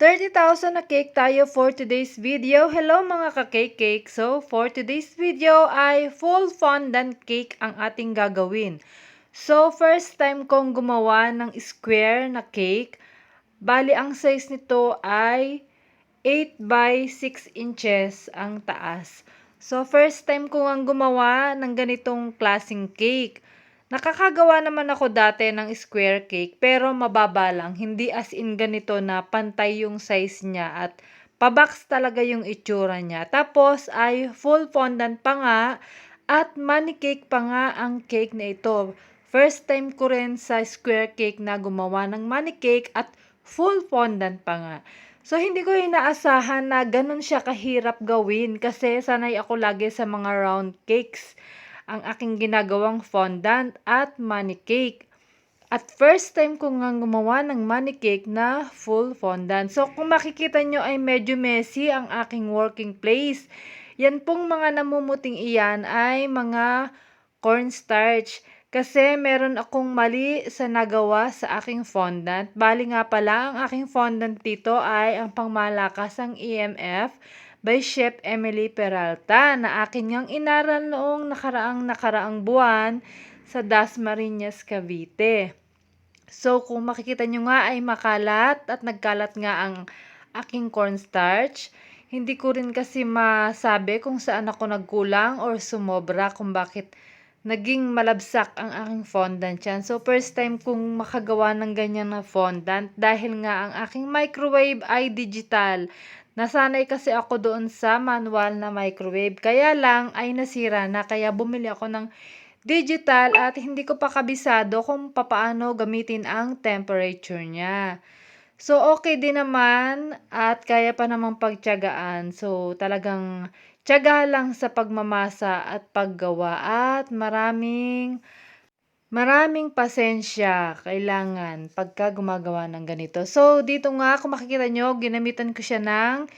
30,000 na cake tayo for today's video. Hello mga ka-cake. So, for today's video ay full fondant cake ang ating gagawin. So, first time kong gumawa ng square na cake. Bali, ang size nito ay 8 by 6 inches ang taas. So, first time ko ang gumawa ng ganitong klaseng cake. Nakakagawa naman ako dati ng square cake pero mababa lang. Hindi as in ganito na pantay yung size niya at pabox talaga yung itsura niya. Tapos ay full fondant pa nga at money cake pa nga ang cake na ito. First time ko rin sa square cake na gumawa ng money cake at full fondant pa nga. So, hindi ko inaasahan na ganun siya kahirap gawin kasi sanay ako lagi sa mga round cakes ang aking ginagawang fondant at money cake. At first time ko nga gumawa ng money cake na full fondant. So, kung makikita nyo ay medyo messy ang aking working place. Yan pong mga namumuting iyan ay mga cornstarch. Kasi meron akong mali sa nagawa sa aking fondant. Bali nga pala, ang aking fondant dito ay ang pangmalakasang EMF by Chef Emily Peralta na akin ngang inaral noong nakaraang buwan sa Dasmariñas, Cavite. So, kung makikita nyo nga ay makalat at nagkalat nga ang aking cornstarch. Hindi ko rin kasi masabi kung saan ako nagkulang or sumobra kung bakit naging malabsak ang aking fondant yan. So, first time kong makagawa ng ganyan na fondant dahil nga ang aking microwave ay digital. Nasanay kasi ako doon sa manual na microwave. Kaya lang ay nasira na. Kaya bumili ako ng digital at hindi ko pa kabisado kung papaano gamitin ang temperature niya. So, okay din naman at kaya pa namang pagtiyagaan. So, talagang tiyaga lang sa pagmamasa at paggawa at maraming pasensya kailangan pagka gumagawa ng ganito. So, dito nga kung makikita nyo, ginamitan ko siya ng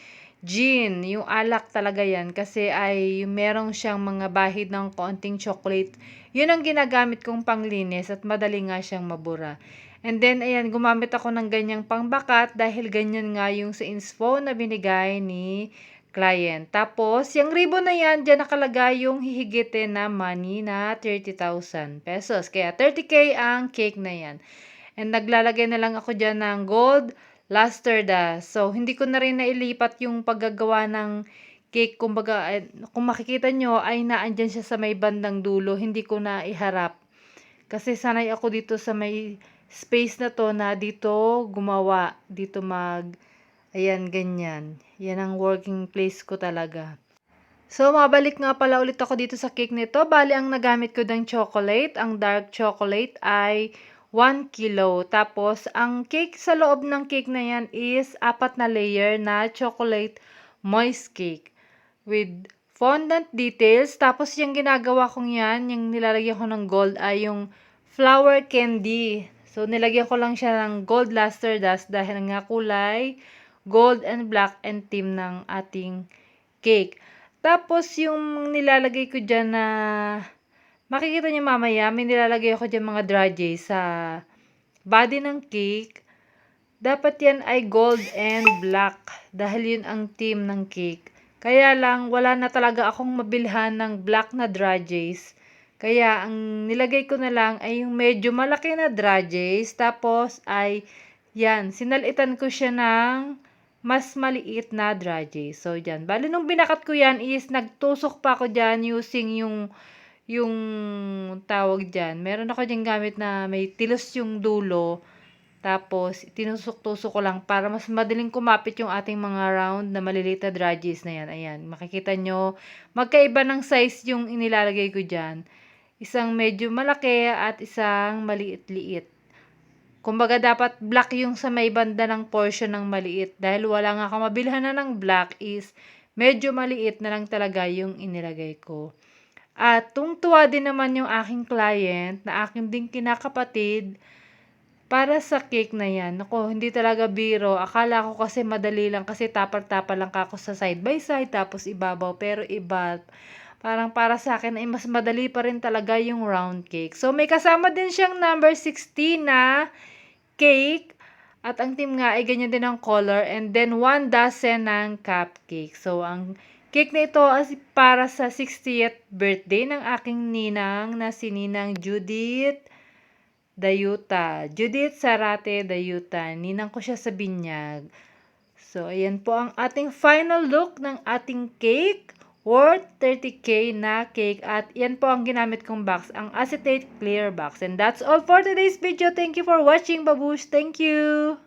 gin. Yung alak talaga yan kasi ay merong siyang mga bahid ng konting chocolate. Yun ang ginagamit kong panglinis at madali nga siyang mabura. And then, ayan, gumamit ako ng ganyang pangbakat dahil ganyan nga yung sa inspo na binigay ni client. Tapos, yung ribbon na yan, dyan nakalagay yung hihigitin na money na 30,000 pesos. Kaya 30K ang cake na yan. And naglalagay na lang ako dyan ng gold luster dust. So, hindi ko na rin nailipat yung paggagawa ng cake. Kumbaga, kung makikita nyo, ay naandyan siya sa may bandang dulo. Hindi ko na iharap. Kasi sanay ako dito sa may space na to na dito gumawa. Dito ayan, ganyan. Yan ang working place ko talaga. So, mabalik nga pala ulit ako dito sa cake nito. Bali, ang nagamit ko ng chocolate, ang dark chocolate ay 1 kilo. Tapos, ang cake sa loob ng cake na yan is 4 na layer na chocolate moist cake with fondant details. Tapos, yung ginagawa kong yan, yung nilalagyan ko ng gold ay yung flower candy. So, nilagyan ko lang siya ng gold luster dust dahil nga kulay gold and black and team ng ating cake. Tapos, yung nilalagay ko dyan na, makikita nyo mamaya, may nilalagay ako dyan mga dragées sa body ng cake. Dapat yan ay gold and black dahil yun ang team ng cake. Kaya lang, wala na talaga akong mabilhan ng black na dragées. Kaya, ang nilagay ko na lang ay yung medyo malaki na dragées. Tapos, ay, yan, sinalitan ko siya ng mas maliit na dragées. So, dyan. Bali, nung binakat ko yan is, nagtusok pa ako dyan using yung tawag dyan. Meron ako dyan gamit na may tilos yung dulo. Tapos, tinusok-tusok ko lang para mas madaling kumapit yung ating mga round na maliliit na dragées na yan. Ayan, makikita nyo, magkaiba ng size yung inilalagay ko dyan. Isang medyo malaki at isang maliit-liit. Kumbaga, dapat black yung sa may banda ng portion ng maliit. Dahil wala nga akong mabilhan na ng black is medyo maliit na lang talaga yung inilagay ko. At tungtuwa din naman yung aking client na aking ding kinakapatid para sa cake na yan. Ako, hindi talaga biro. Akala ko kasi madali lang kasi tapal-tapal lang ako sa side by side tapos ibabaw. Pero iba, parang para sa akin ay mas madali pa rin talaga yung round cake. So, may kasama din siyang number 16 na cake At ang theme nga ay ganyan din ang color, and then 1 dozen ng cupcake. So, ang cake na ito ay para sa 60th birthday ng aking ninang na si Ninang Judith Dayuta. Judith Sarate Dayuta. Ninang ko siya sa binyag. So, ayan po ang ating final look ng ating cake. Worth 30k na cake. At yan po ang ginamit kong box, ang acetate clear box. And that's all for today's video. Thank you for watching, babush. Thank you!